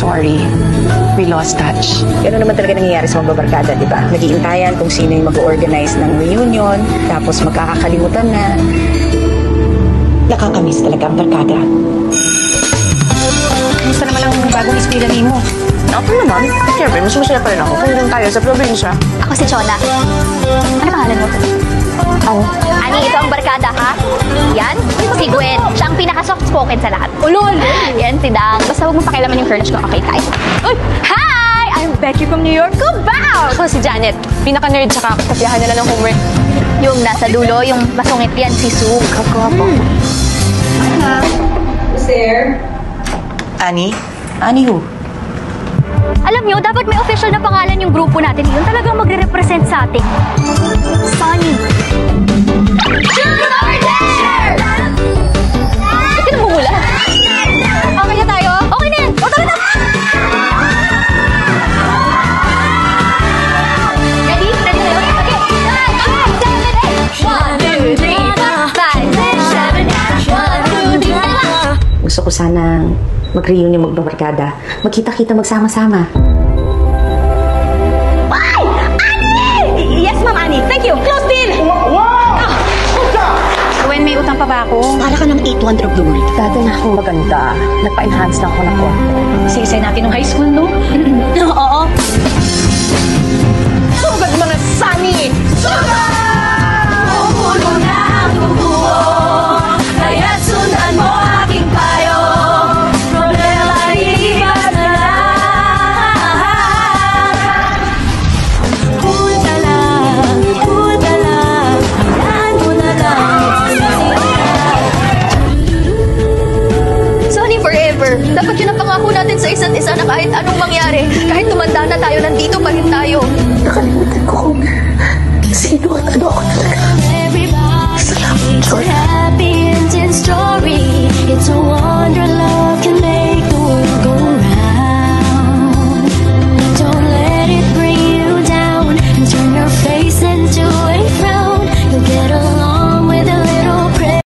sorry. We lost touch. Gano'n naman talaga nangyayari sa mga babarkada, di ba? Nag-iintayan kung sino yung mag-organize ng reunion, tapos magkakakalimutan na. Nakakamiss talaga ang barkada. Gusto naman ang bagong eskwelanin mo. Ako naman. Siyempre, mas masaya pa rin ako kung doon tayo sa probinsya. Ako si Chona. Ano pangalan mo? Ani, ito ang barkada, ha? Yan, si Gwen. Siya ang pinaka-soft-spoken sa lahat. Ulol! Yan, si Dang. Basta huwag mong pakialaman yung crush ko. Okay, tayo. Uy! Hi! I'm Becky from New York. Kubaw! Ako si Janet. Pinaka-nerd, tsaka kapiyahan nila ng homework. Yung nasa dulo, yung masungit yan, si Sue. Kagwapo. Who's there? Annie? Annie who? Alam nyo, dapat may official na pangalan yung grupo natin. Yun talagang magre-represent sa atin. Sunny. Shoot over there! Ba't ka namumula? Okay na tayo? Okay na yan! O, tara na! Ready? Ready na yun? Okay. 5, 6, 7, 8! 1, 2, 3, 4, 5, 6, 7, 8! 1, 2, 3, 4! Gusto ko sanang mag-reunion magbabarkada. Magkita-kita magsama-sama. Ay! Annie! Yes, Ma'am Annie. Thank you. Close din! Gwen, may utang pa ba ako? Para ka ng 8 of the world. Dati na akong maganda. Nagpa-enhance na ako ng konti. Sisay natin ng high school, no? Oo. Sugad mga Sunny! Sugad! Pupuno na ang tubuo, kaya't sundan mo aking payo. Problema iiwas na lang. Cool ka lang, hayaan mo na lang. Sunny forever. Dapat yun ang pangako natin sa isa't isa na kahit anong mangyari, kahit tumanda na tayo, nandito pa rin tayo.